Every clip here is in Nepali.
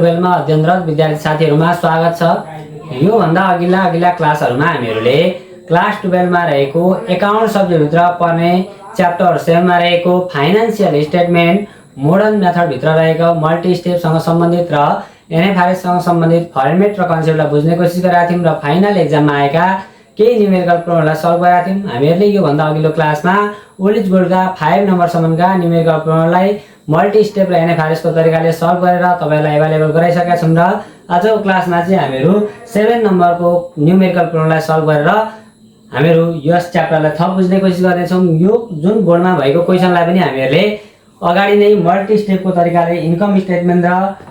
लेभलमा अध्ययनरत विद्यार्थी साथीहरुमा स्वागत छ। यो भन्दा अघिल्ला क्लासहरुमा हामीहरुले क्लास 12 मा रहेको एकाउन्ट सब्जेक्ट भित्र पर्ने च्याप्टर 7 मा रहेको फाइनान्शियल स्टेटमेन्ट मोडर्न मेथड भित्र रहेको मल्टी स्टेप सँग सम्बन्धित र एनएफआरएस सँग सम्बन्धित फर्मेट र कन्सेप्टलाई बुझ्ने कोसिस गरेका थियौं र फाइनल एक्जाममा आएका केही न्यूमेरिकल प्रब्लमलाई सल्भ गरेका थियौं। हामीहरुले यो भन्दा अघिल्लो क्लासमा ओल्ड इज गोल्डका 5 नम्बर सम्मका न्यूमेरिकल प्रब्लमलाई मल्टी स्टेप र एनएफआरएस को तरिकाले सल्भ गरेर तपाईलाई अवेलेबल गराइसकेका छौं र आजको क्लासमा चाहिँ हामीहरु 7 नम्बरको न्यूमेरिकल प्रब्लमलाई सल्भ गरेर हामीहरु यस च्याप्टरलाई थप बुझ्ने कोसिस गर्ने छौं। यो जुन बोर्डमा भएको क्वेशनलाई पनि हामीहरुले अगाडि नै मल्टी स्टेपको तरिकाले इन्कम स्टेटमेन्ट र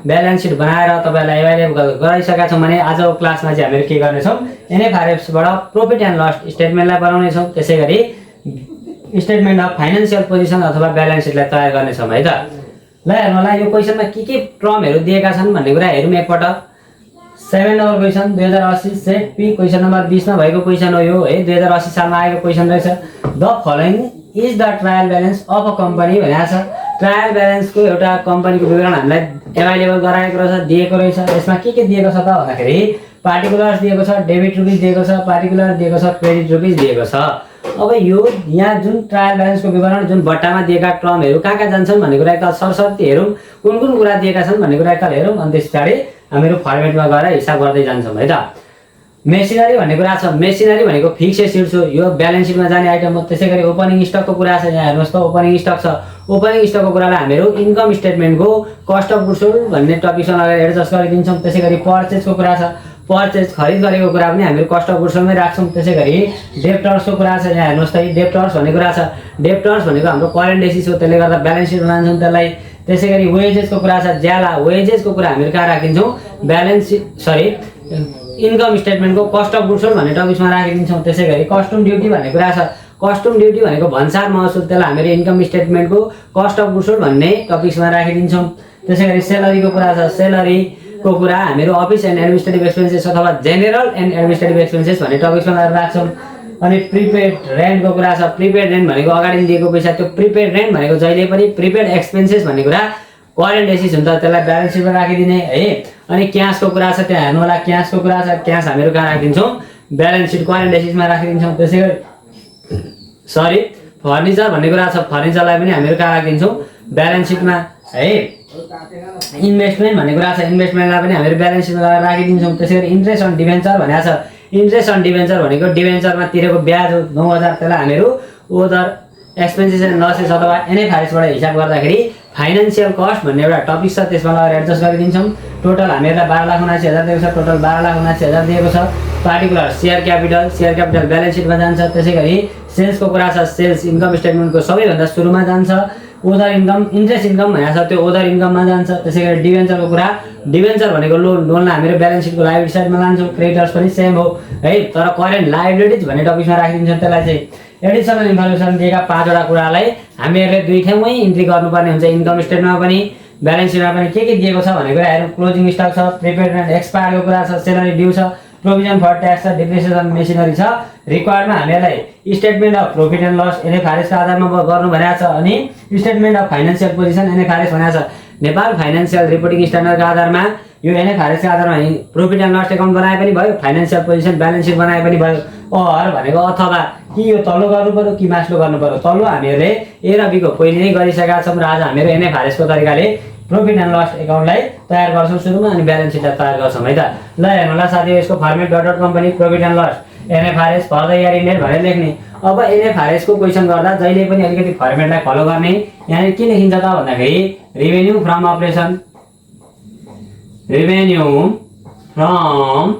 ब्यालेन्स सिट बनाएर तपाईलाई अवेलेबल गराइसकेका छौं भने आजको क्लासमा चाहिँ हामीहरु के गर्ने छौं, एनएफआरएस बाट प्रॉफिट एन्ड लस स्टेटमेन्टलाई बनाउने छौं। त्यसैगरी स्टेटमेन्ट अफ फाइनान्शियल पोजिसन अथवा ब्यालेन्स सिटलाई तयार गर्ने छौं है त। ल हेर्नुला यो क्वेशनमा के टर्महरु दिएका छन् भन्ने कुरा हेरौँ एकपटक। 7 number question 2080 set P question number 20 मा भएको क्वेशन हो यो है। 2080 सालमा आएको क्वेशन रहेछ। The following is the trial balance of a company भनेको छ। ट्रायल ब्यालेन्स को एउटा कम्पनीको विवरण हामीलाई अवेलेबल गराएको रहेछ, दिएको रहेछ। यसमा के दिएको छ त भन्दाखेरि पार्टिकुलर्स दिएको छ, डेबिट रुपीस दिएको छ, पार्टिकुलर दिएको छ, क्रेडिट रुपीस दिएको छ। अब यो यहाँ जुन ट्रायल ब्यालेन्स को विवरण जुन बट्टामा दिएका टर्महरु कहाँ जान्छन् भन्ने कुरा एकताल सरसर्ती हेरौँ, कुन कुरा दिएका छन् भन्ने कुरा एकताल हेरौँ अनि त्यसपछि हामीहरु फर्मेटमा गएर हिसाब गर्दै जान्छौं है त। मेसिनरी भन्ने कुरा छ। मेसिनरी भनेको फिक्स एसेट्स हो, यो ब्यालेन्स सिटमा जाने आइटम हो। त्यसैगरी ओपनिङ स्टकको कुरा छ। यहाँ हेर्नुस् त ओपनिङ स्टक छ। ओपनिङ स्टकको कुरालाई हामीहरु इन्कम स्टेटमेन्टको कस्ट अफ गुड्स सोल्ड भन्ने टपिकसँग एडजस्ट गरिदिन्छौं। त्यसैगरी पर्चेजको कुरा छ। पर्चेज खरिद गरेको कुरा पनि हामीहरु कस्ट अफ गुड्स सोल्डमै राख्छौं। त्यसैगरी डेब्टर्सको कुरा छ। यहाँ हेर्नुस् त डेब्टर्स भन्ने कुरा छ। डेब्टर्स भनेको हाम्रो करेन्ट एसेट्स हो, त्यसले गर्दा ब्यालेन्स सिट बनाउँछौं त्यसलाई। त्यसैगरी वेजेसको कुरा छ। ज्याला वेजेसको कुरा हामीहरु कहाँ राखिदिन्छौं, ब्यालेन्स इन्कम स्टेटमेन्टको कस्ट अफ गुड्स सोल्ड भन्ने टपिकमा राखिदिन्छौं। त्यसैगरी कस्टम ड्युटी भन्ने कुरा छ। कस्टम ड्युटी भनेको भन्सार महसुल, त्यसलाई हामीले इन्कम स्टेटमेन्टको कस्ट अफ गुड्स सोल्ड भन्ने टपिकमा राखिदिन्छौं। त्यसैगरी सेलरीको कुरा छ। सेलरीको कुरा हामीहरु अफिस एन्ड एडमिनिस्ट्रेटिभ एक्सपेन्सेस अथवा जेनरल एन्ड एडमिनिस्ट्रेटिभ एक्सपेन्सेस भन्ने टपिकमा राख्छौं। अनि प्रिपेड रेन्टको कुरा छ। प्रिपेड रेन्ट भनेको अगाडि दिएको पैसा, त्यो प्रिपेड रेन्ट भनेको जहिले पनि प्रिपेड एक्सपेन्सेस भन्ने कुरा करेन्ट एसेट्स हुन्छ, त्यसलाई ब्यालेन्स सिटमा राखिदिने है। अनि क्याशको कुरा छ। त्यहाँ हेर्नु होला क्याशको कुरा छ। क्याश हामीहरु कहाँ राखिदिन्छौं, ब्यालेन्स सिट करेन्ट एसेट्समा राखिदिन्छौं। त्यसैगरी फर्निचर भन्ने कुरा छ। फर्निचरलाई पनि हामीहरु कहाँ राखिदिन्छौं, ब्यालेन्स सिटमा है। इन्भेस्टमेन्ट भन्ने कुरा छ। इन्भेस्टमेन्टलाई पनि हामीहरु ब्यालेन्स सिटमा राखिदिन्छौं। त्यसैगरी इन्ट्रेस्ट अन डिभेन्चर भनेको छ। इन्ट्रेस्ट अन डिभेन्चर भनेको डिभेन्चरमा तिरेको ब्याज हो 9000, त्यसलाई हामीहरु ओदर एक्सपेन्सेस एन्ड लसेस अथवा एनएफआरएस बाट हिसाब गर्दाखेरि फाइनान्शियल कस्ट भन्ने एउटा टपिक छ, त्यसमा लगेर एडजस्ट गरिदिन्छौं। टोटल हामीहरुलाई 12,79,000 दिएको छ। टोटल 12,79,000 दिएको छ। पार्टिकुलर शेयर क्यापिटल ब्यालेन्स सिटमा जान्छ। त्यसैगरी सेल्सको कुरा छ। सेल्स इन्कम स्टेटमेन्टको सबैभन्दा सुरुमा जान्छ। ओदर इन्कम इन्ट्रेस्ट इन्कम भनेको छ, त्यो ओदर इन्कममा जान्छ। त्यसैगरी डिभेन्चरको कुरा, डिभेन्चर भनेको लोनलाई हामीहरु ब्यालेन्स सिटको लायबिलिटी साइडमा लान्छौं। क्रेडिटर्स पनि सेम हो है, तर करेन्ट लायबिलिटीज भन्ने टपिकमा राखिदिन्छौं। त्यसलाई चाहिँ एडिसनल इन्फर्मेसन दिएका 5 वटा कुरालाई हामीहरुले दुई ठाउँमै इन्ट्री गर्नुपर्ने हुन्छ। इन्कम स्टेटमेन्टमा पनि ब्यालेन्स सिटमा पनि के दिएको छ भन्ने कुरा हेरौँ। क्लोजिङ स्टक छ, प्रिपेड रेन्ट एक्सपायरको कुरा छ, सेलरी ड्यू छ, प्रोभिजन फर ट्याक्स छ, डिप्रिसिएसन मेसिनरी छ। रिक्वायर्डमा हामीहरुलाई statement of profit and loss NFRS को आधारमा गर्नु भनेको छ। अनि statement of financial position NFRS भनेको छ। नेपाल फाइनान्शियल रिपोर्टिङ स्ट्यान्डर्डको आधारमा यो एनएफआरएस को आधारमा प्रॉफिट एन्ड लस एकाउन्ट बनाए पनि भयो, फाइनान्शियल पोजिसन ब्यालेन्स सिट बनाए पनि भयो। और भनेको अथवा कि यो तल्लो गर्नु पर्यो कि माथिल्लो गर्नु पर्यो। तल्लो हामीहरुले ए र बी को पहिले नै गरिसकेका छौं र आज हामीहरु एनएफआरएस को तरिकाले प्रॉफिट एन्ड लस एकाउन्टलाई तयार गर्छौं सुरुमा, अनि ब्यालेन्स सिटलाई तयार गर्छौं है त। ल हेर्नुला साथीहरु, यसको format dot company profit and loss NFRS for the year ended भनेर लेख्ने। अब एनएफआरएस को क्वेशन गर्दा जहिले पनि अलिकति फर्मेटलाई फलो गर्ने। यहाँ के लेखिन्छ त भन्दाखेरि revenue from operation, revenue from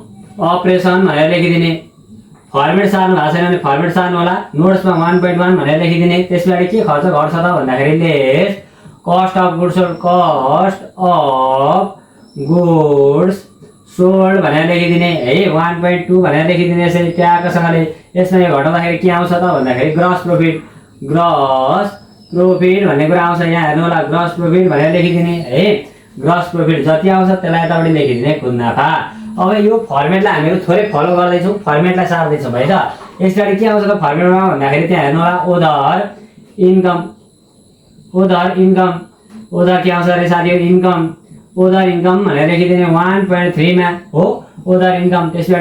operation भनेर लेखिदिने। फर्मेट सार्नु भएको छैन भने फर्मेट सार्नु होला। नोट्समा 1.1 भनेर लेखिदिने। त्यसपछि के खर्च घट्छ त भन्दाखेरि lace cost of goods sold भनेर लेखिदिने है। 1.2 भनेर लेखिदिने। यसरी ट्याकसँगले यसमा यो घटाउँदाखेरि के आउँछ त भन्दाखेरि ग्रस प्रॉफिट भन्ने कुरा आउँछ। यहाँ हेर्नु होला ग्रस प्रॉफिट भनेर लेखिदिने है। ग्रस प्रॉफिट जति आउँछ त्यसलाई यताबाट लेखिदिने कुल नाफा। अब यो फर्मेटलाई हामीहरु थोरै फलो गर्दै छौं, फर्मेटलाई सार्दै छौं है त। यसबाट के आउँछ त फर्मेटमा भन्दाखेरि त्यहाँ हेर्नु होला ओदर इन्कम के आउँछ रे साथीहरु, इन्कम अदर इन्कम भनेर लेखिदिने 1.3 मा हो अदर इन्कम। त्यसपछि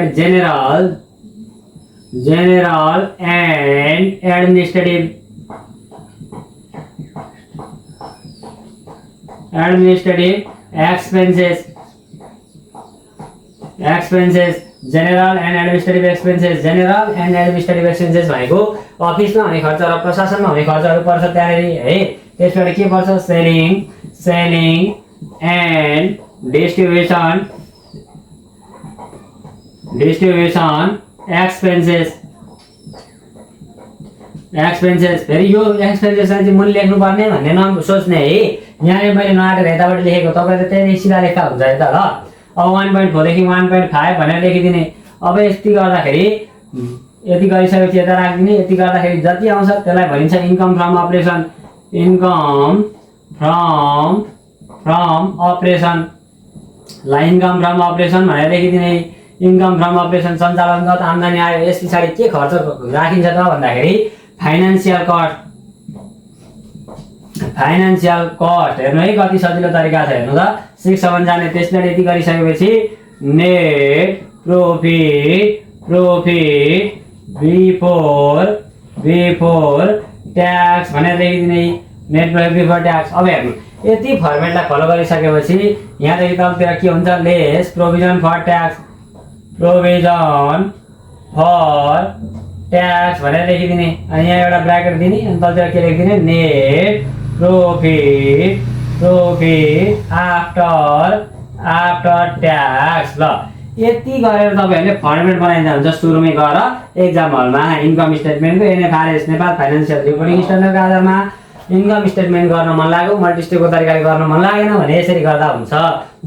general and administrative expenses general and administrative expenses भनेको अफिसमा हुने खर्च र प्रशासनमा हुने खर्चहरू पर्छ त्यहाँनेरि है। त्यसबाट के पर्छ सेलिङ एन्ड डिस्ट्रिब्युसन एक्सपेन्सेस। फेरि यो एक्सपेन्सेसलाई चाहिँ मैले लेख्नुपर्ने भन्ने नसोच्ने है। यहाँनिर मैले नआएर यताबाट लेखेको तपाईँले त्यही सिधा लेख्दा हुन्छ यता ल। अब 1.4 देखि 1.5 भनेर लेखिदिने। अब यति गर्दाखेरि यति गरिसकेपछि यता राखिदिने। यति गर्दाखेरि जति आउँछ त्यसलाई भनिन्छ इन्कम फ्रम अपरेसन ला इन्कम फ्रम अपरेसन भनेर लेखिदिने। इन्कम फ्रम अपरेसन सञ्चालनगत आम्दानी आयो। यस पछाडि के खर्च राखिन्छ त भन्दाखेरि फाइनान्सियल कस्ट हेर्नु है कति सजिलो तरिका छ हेर्नु त 6 सम्म जाने। त्यसबाट यति गरिसकेपछि नेट प्रॉफिट बिफोर ट्याक्स भनेर लेखिदिने। Net profit before tax. अब हेर्नु यति फर्मेटलाई फलो गरिसकेपछि यहाँदेखि तलतिर के हुन्छ लेस प्रोभिजन फर ट्याक्स भनेर लेखिदिने। अनि यहाँ एउटा ब्राकेट दिने अनि तलतिर के लेखिदिने नेट प्रॉफिट आफ्टर ट्याक्स। ल यति गरेर तपाईहरुले फर्मेट बनाइदिनु हुन्छ सुरुमै गएर एक्जाम हलमा इन्कम स्टेटमेन्टको एनएफआरएस नेपाल फाइनान्शियल रिपोर्टिङ स्ट्यान्डर्डको आधारमा इन्कम स्टेटमेन्ट गर्न मन लाग्यो मल्टिस्टेपको तरिकाले गर्न मन लागेन भने यसरी गर्दा हुन्छ।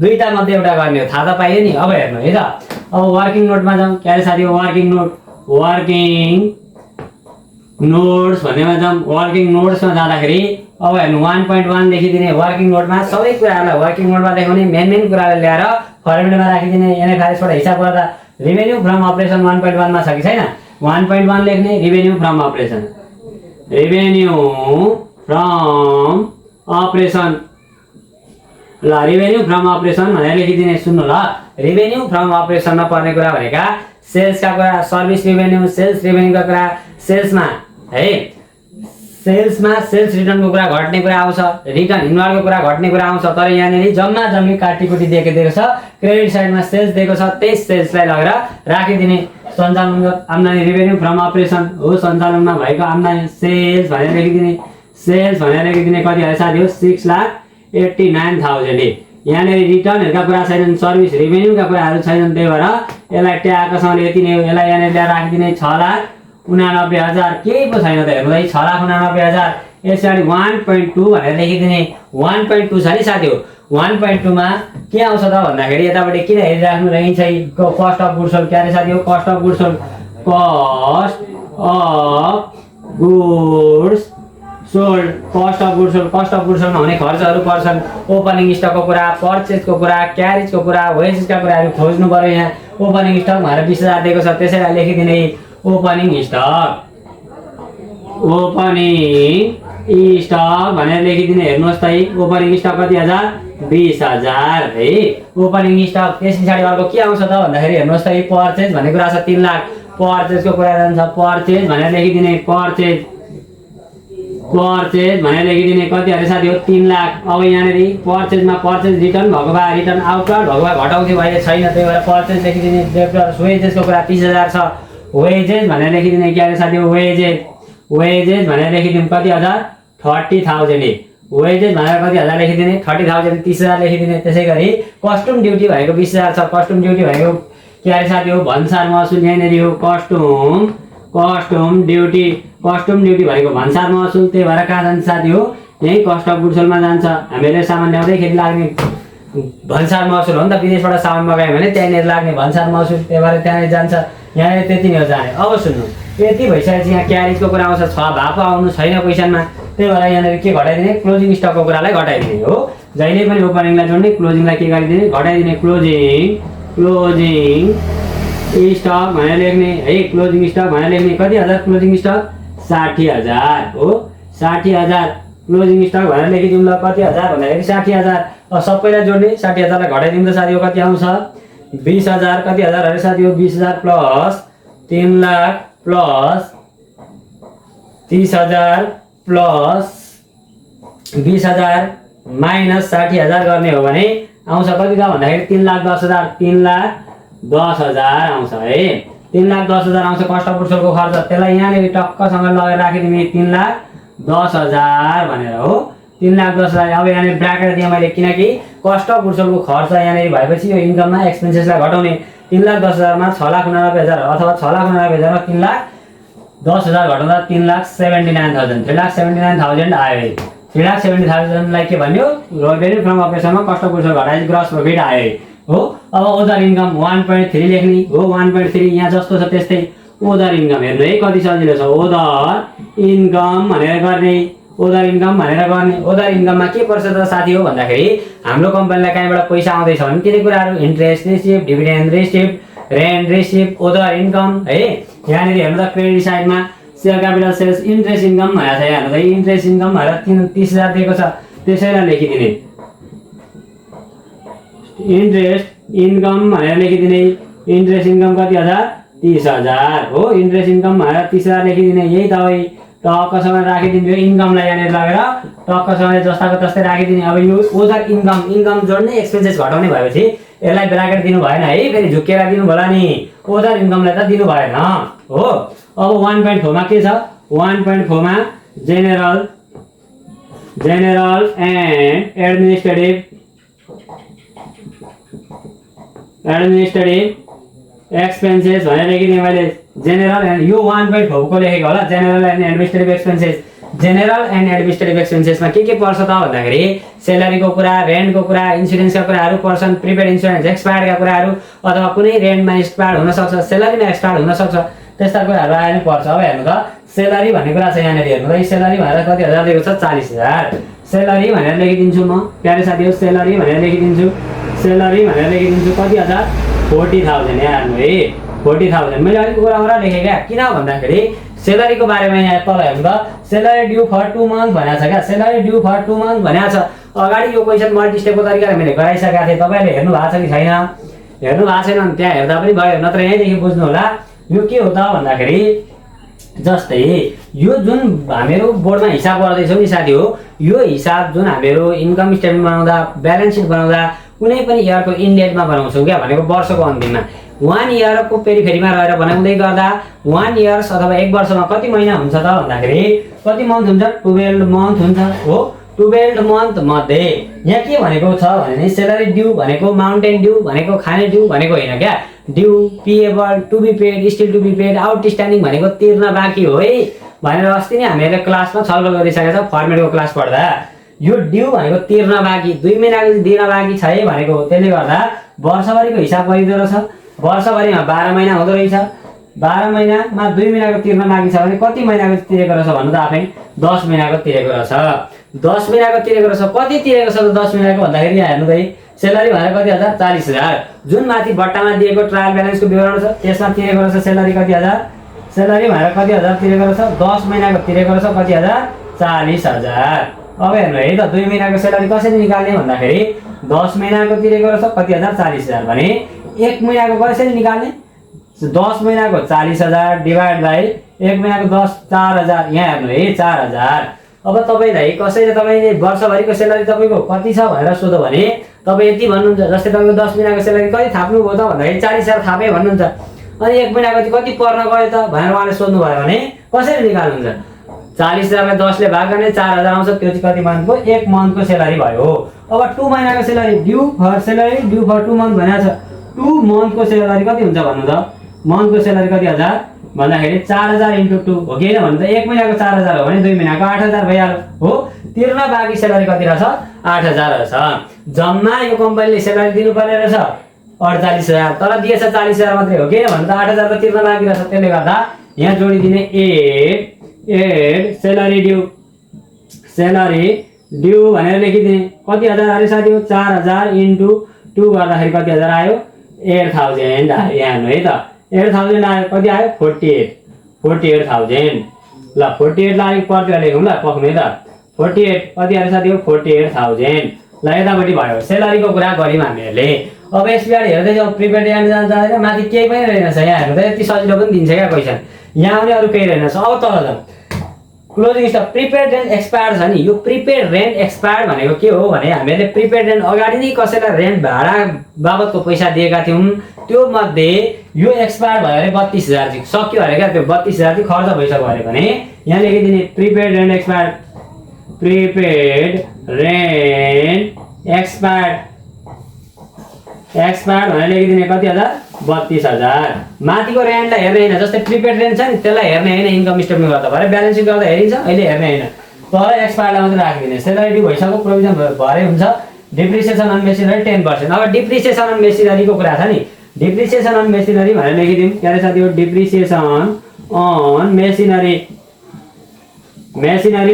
दुईटा मध्ये एउटा गर्ने हो थाहा त पाइयो नि। अब हेर्नु है त अब वर्किङ नोटमा जाउँ। के अरे साथी वर्किङ नोट्स भन्नेमा जाउँ। वर्किङ नोट्समा जाँदाखेरि अब हेर्नु 1.1 लेखिदिने। वर्किङ नोटमा सबै कुराहरूलाई वर्किङ नोटमा देखाउने मेन कुरालाई ल्याएर फर्मेटमा राखिदिने। एनएफआरएसबाट हिसाब गर्दा रेभेन्यू फ्रम अपरेसन 1.1 मा छ कि छैन 1.1 लेख्ने। रेभेन्यू फ्रम अपरेसन ल रेभेन्यू फ्रम अपरेसन भनेर लेखिदिने। सुन्नु ल रेभेन्यू फ्रम अपरेसनमा पर्ने कुरा भनेका सेल्सका कुरा सर्भिस रेभेन्यू सेल्स रेभेन्यूका कुरा सेल्समा है सेल्समा सेल्स रिटर्नको कुरा घट्ने कुरा आउँछ रिटर्न इनवार्डको कुरा घट्ने कुरा आउँछ। तर यहाँनिर जम्मी काटीकुटी दिएको छ। क्रेडिट साइडमा सेल्स दिएको छ त्यही सेल्सलाई लगेर राखिदिने। सञ्चालनगत आम्दानी रेभेन्यू फ्रम अपरेसन हो सञ्चालनमा भएको आम्दानी सेल्स भनेर लेखिदिने। कति हो साथी हो 6,89,000। यहाँनिर रिटर्नहरुका कुरा छैनन् सर्भिस रेभेन्यूका कुराहरू छैनन् त्यही भएर यसलाई ट्यागसँगले यति नै हो। यसलाई यहाँनिर ल्याएर राखिदिने 6,89,000 केही पो छैन त हेर्नु है 6,89,000। यसरी 1.2 भनेर लेखिदिने। 1.2 छ नि साथी हो 1.2 मा के आउँछ त भन्दाखेरि यताबाट किन हेरिराख्नु रहेछ कस्ट अफ गुड्स सोल्ड। के अरे साथी हो कस्ट अफ गुड्स सोल्डमा हुने खर्चहरू पर्छन्। ओपनिङ स्टकको कुरा पर्चेजको कुरा क्यारेजको कुरा वेजेसका कुराहरू खोज्नु पर्यो। यहाँ ओपनिङ स्टक भनेर 20,000 दिएको छ त्यसैलाई लेखिदिने। ओपनिङ स्टक भनेर लेखिदिने। हेर्नुहोस् त ओपनिङ स्टक कति हजार 20,000 है ओपनिङ स्टक। त्यस पछाडि अर्को के आउँछ त भन्दाखेरि हेर्नुहोस् त पर्चेज भन्ने कुरा छ 3 लाख। पर्चेजको कुरा जान्छ पर्चेज भनेर लेखिदिने। पर्चेज भनेर लेखिदिने कति अरे साथी हो 3 लाख। अब यहाँनिर पर्चेजमा पर्चेज रिटर्न भएको भए रिटर्न आउटवर्ड भएको भए घटाउँथ्यो अहिले छैन त्यही भएर पर्चेज लेखिदिने। डेब्टर्स वेजेसको कुरा 30,000 छ वेजेस भनेर लेखिदिने। के अरे साथी हो वेजेस भनेर लेखिदिने कति हजार 30,000। वेजेस भनेर कति हजार लेखिदिने 30,000 30,000 लेखिदिने। त्यसै गरी कस्टम ड्युटी भएको 20,000 छ। कस्टम ड्युटी भएको के अरे साथी हो भन्सार महसुल यहाँनिर हो कस्टम ड्युटी भनेको भन्सार महसुल त्यही भएर कहाँ जान्छ साथी हो यही कस्ट अफ गुड्स सोल्डमा जान्छ। हामीले सामान ल्याउँदैखेरि लाग्ने भन्सार महसुल हो नि त विदेशबाट सामान मगायो भने त्यहाँनिर लाग्ने भन्सार महसुल त्यही भएर त्यहाँनिर जान्छ। यहाँनिर त्यति नै हो जाने। अब सुन्नु यति भइसकेपछि यहाँ क्यारेजको कुरा आउँछ 6 भापा आउनु छैन क्वेसनमा त्यही भएर यहाँनिर के घटाइदिने क्लोजिङ स्टकको कुरालाई घटाइदिने हो। जहिले पनि ओपनिङलाई जोड्ने क्लोजिङलाई के गरिदिने घटाइदिने। क्लोजिङ स्टक भनेर लेख्ने है। क्लोजिङ स्टक भनेर लेख्ने कति हजार क्लोजिङ स्टक 60,000 हो 60,000 क्लोजिङ स्टक भनेर लेखिदिउँ ल कति हजार भन्दाखेरि 60,000। अब सबैलाई जोड्ने 60,000 लाई घटाइदिउँ त साथीहरु कति आउँछ 20,000 कति हजार अरे साथीहरु 20,000 plus 3 lakh plus 30,000 plus 20,000 minus 60,000 गर्ने हो भने आउँछ कति त भन्दाखेरि 3,10,000 3,10,000 आउँछ है 3,10,000 आउँछ कस्ट अफ गुड्स सोल्डको खर्च त्यसलाई यहाँनेरि टक्कसँग लगाएर राखिदिने 3,10,000 भनेर हो 3,10,000 अब यहाँनेरि ब्र्याकेट दिएँ मैले किनकि कस्ट अफ गुड्स सोल्डको खर्च यहाँनेरि भएपछि यो इन्कममा एक्सपेन्सेसलाई घटाउने 3,10,000 मा 6,89,000 अथवा 6,89,000 मा 3,10,000 घटाउँदा 3,79,000 3,79,000 आयो 3,70,000 लाई के भन्यो रेभेन्यू फ्रम अपरेसनमा कस्ट अफ गुड्स सोल्ड घटाए ग्रस प्रॉफिट आयो हो अब ओदर इन्कम 1.3 लेख्ने हो 1.3 यहाँ जस्तो छ त्यस्तै ओदर इन्कम हेर्नु है कति सजिलो छ ओदर इन्कम भनेर गर्ने ओदर इन्कममा के पर्छ त साथी हो भन्दाखेरि हाम्रो कम्पनीलाई कहाँबाट पैसा आउँदैछ भने त्यही कुराहरु interest receive dividend receive rent receive other income है यहाँनेरि हेर्नु त क्रेडिट साइडमा share capital sales interest income भनेको छ यहाँ हेर्नु त इन्ट्रेस्ट इन्कम भनेर 30,000 दिएको छ त्यसैलाई लेखिदिने इन्ट्रेस्ट इन्कम भनेर लेखिदिने इन्ट्रेस्ट इन्कम कति हजार 30,000 हो इन्ट्रेस्ट इन्कम भनेर 30,000 लेखिदिने यही त हो टक्कसँग राखिदिने इन्कमलाई यहाँनिर लगेर टक्कसँग जस्ताको तस्तै राखिदिने अब यो ओदर इन्कम जोड्ने एक्सपेन्सेस घटाउने भएपछि यसलाई ब्र्याकेट दिनु भएन है फेरि झुकेर दिनु होला नि ओदर इन्कमलाई त दिनु भएन हो अब 1.4 मा के छ 1.4 मा जेनरल एन्ड एडमिनिस्ट्रेटिभ एक्सपेन्सेस भनेर लेखिदिएँ मैले जेनरल एन्ड यो 1.4 को लेखेको होला जेनरल एन्ड एडमिनिस्ट्रेटिभ एक्सपेन्सेसमा के पर्छ त भन्दाखेरि सेलरीको कुरा रेन्टको कुरा इन्स्योरेन्सका कुराहरू पर्छन् प्रिपेड इन्स्योरेन्स एक्सपायर्डका कुराहरू अथवा कुनै रेन्टमा एक्सपायर्ड हुन सक्छ सेलरीमा एक्सपायर्ड हुन सक्छ त्यस्ता कुराहरू आएर पर्छ अब हेर्नु त सेलरी भन्ने कुरा छ यहाँनिर हेर्नु त सेलरी भनेर कति हजार दिएको छ 40,000 सेलरी भनेर लेखिदिन्छु म प्यारे साथीहरु सेलरी भनेर लेखिदिन्छु कति हजार 40,000 यहाँ हेर्नु है 40,000 मैले अलिक कुरा लेखेँ क्या किन भन्दाखेरि सेलरीको बारेमा यहाँ तल हेर्नु त सेलरी ड्यू फर 2 मन्थ भनेको छ क्या सेलरी ड्यू फर 2 मन्थ भनेको छ अगाडि यो क्वेशन मल्टी स्टेपको तरिकाले मैले गराइसकेको थिएँ तपाईहरुले हेर्नु भएको छ कि छैन हेर्नु भएको छैन भने त्यहाँ हेर्दा पनि भयो नत्र यहीँदेखि बुझ्नु होला यो के हो त भन्दाखेरि जस्तै यो जुन हामीहरु बोर्डमा हिसाब गर्दैछौँ नि साथी हो यो हिसाब जुन हामीहरु इन्कम स्टेटमेन्ट बनाउँदा ब्यालेन्स सिट बनाउँदा कुनै पनि इयरको इन्डेटमा बनाउँछौँ क्या भनेको वर्षको अन्तिममा 1 इयरको पेरिफेरीमा रहेर बनाउँदै गर्दा 1 इयर्स अथवा 1 वर्षमा कति महिना हुन्छ त भन्दाखेरि कति मन्थ हुन्छ 12 मन्थ हुन्छ हो 12 मन्थ मध्ये यहाँ के भनेको छ भने सेलरी ड्यू भनेको माउन्टेन ड्यू भनेको खाने ड्यू भनेको हैन क्या due payable to be paid still to be paid outstanding भनेको तिर्न बाँकी हो है भनेर अस्ति नै हामीले क्लासमा छलफल गरिसकेका छौं फर्मेटको क्लास पढ्दा यो ड्यू भनेको तिर्न बाँकी 2 महिनाको दिन बाँकी छ है भनेको त्यसले गर्दा वर्षभरिको हिसाब गरिदियो रहेछ वर्षभरिमा 12 महिना हुँदो रहेछ 12 महिनामा 2 महिनाको तिर्न बाँकी छ भने कति महिनाको तिरेको रहेछ भन्नु त आफै 10 महिनाको तिरेको रहेछ 10 महिनाको तिरेको रहेछ कति तिरेको छ त 10 महिनाको भन्दाखेरि यहाँ हेर्नु त सेलरी भनेर कति हजार 40,000 जुन माथि बट्टामा दिएको ट्रायल ब्यालेन्सको विवरण छ त्यसमा तिरेको रहेछ सेलरी कति हजार सेलरी भनेर कति हजार तिरेको रहेछ 10 महिनाको तिरेको रहेछ कति हजार 40,000 अब हेर्नु है त 2 महिनाको सेलरी कसरी निकाल्ने भन्दाखेरि 10 महिनाको तिरेको रहेछ कति हजार 40,000 भने 1 महिनाको कसरी निकाल्ने 10 महिनाको 40,000 डिवाइड बाइ 1 महिनाको 10 4,000 यहाँ हेर्नु है 4,000 अब तपाईलाई कसैले तपाईले वर्षभरिको सेलरी तपाईको कति छ भनेर सोध्यो भने तपाई यति भन्नुहुन्छ जस्तै तपाईको 10 महिनाको सेलरी कति थाप्नु भयो त भन्दाखेरि 40,000 थापे भन्नुहुन्छ अनि 1 महिनाको कति पर्न गयो त भनेर उहाँले सोध्नु भयो भने कसरी निकाल्नुहुन्छ 40,000 लाई 10 ले भाग गर्ने 4,000 आउँछ त्यो चाहिँ कति मन्थको 1 मन्थको सेलरी भयो अब 2 महिनाको सेलरी ड्यू फर 2 मन्थ भनेको छ 2 मन्थको सेलरी कति हुन्छ भन्नु त मन्थको सेलरी कति हजार भन्दाखेरि 4,000 * 2 हो कि हैन भन्नु त 1 महिनाको 4,000 हो भने 2 महिनाको 8,000 भइहाल्यो हो तिर्न बाँकी सेलरी कति रहेछ 8,000 रहेछ जम्मा यो कम्पनीले सेलरी दिनु पर्ने रहेछ 48,000 तर दिएछ 40,000 मात्रै हो कि भन्नु त 8,000 त तिर्न बाँकी रहेछ त्यसले गर्दा यहाँ जोडिदिने 8 सेलरी ड्यू भनेर लेखिदिने कति हजार अरे साथी 4,000 * 2 गर्दाखेरि कति हजार आयो 8,000 आयो यहाँ हेर्नु है त 8,000 आयो कति आयो 48,000 ल 48 लाई पर्तिर लेखौँ ल पक्नु है त 48 कति आयो साथी 48,000 ल यतापट्टि भयो सेलरीको कुरा गऱ्यौँ हामीहरूले। अब यस पछाडि हेर्दै जाउँ प्रिपेड एन्ड जान्छ होइन, माथि केही पनि रहेनछ। यहाँ हेर्नु त यति सजिलो पनि दिन्छ क्या क्वेसन, यहाँ पनि अरू केही रहेनछ। अब तल जाउँ closing stock prepaid rent expire छ नि, यो प्रिपेड रेन्ट एक्सपायर भनेको के हो भने हामीहरूले प्रिपेड रेन्ट अगाडि नै कसैलाई रेन्ट भाडा बाबतको पैसा दिएका थियौँ, त्यो मध्ये यो एक्सपायर भयो अरे 32,000 चाहिँ सक्यो अरे क्या, त्यो 32,000 चाहिँ खर्च भइसक्यो अरे भने यहाँ लेखिदिने prepaid rent expire, prepaid rent expire भनेर लेखिदिने कति हजार 32,000। माथिको रेन्टलाई हेर्ने होइन, जस्तै प्रिपेड रेन्ट छ नि त्यसलाई हेर्ने होइन, इन्कम स्टेटमेन्ट गर्दा भरे ब्यालेन्स सिट गर्दा हेरिन्छ, अहिले हेर्ने होइन। तल एक्सपायरलाई मात्रै राखिदिने, सेलरी भइसक्यो प्रोभिजन भरे हुन्छ। Depreciation on machinery 10%। अब डिप्रिसिएसन अन मेसिनरीको कुरा छ नि, डिप्रिसिएसन अन मेसिनरी भनेर लेखिदिउँ के अरे साथी हो, डिप्रिसिएसन अन मेसिनरी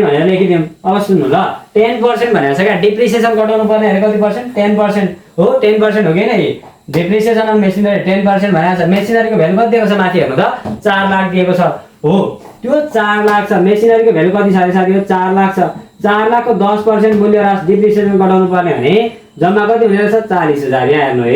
भनेर लेखिदिउँ। अब सुन्नु ल 10% भनेको छ क्या, डिप्रिसिएसन घटाउनु पर्ने अरे कति पर्सेन्ट 10% हो, 10% हो कि नै डिप्रिसिएसन अन मेसिनरी 10% भनेको छ। मेसिनरीको भ्यालु कति दिएको छ माथि हेर्नु त 4 लाख दिएको छ हो, त्यो 4 लाख छ। मेसिनरीको भ्यालु कति छ अरे साथी हो 4 लाख छ। 4 लाखको 10% मूल्य राशि डिप्रिसिएसन घटाउनु पर्ने भने जम्मा कति हुने रहेछ 40,000। यहाँ हेर्नु है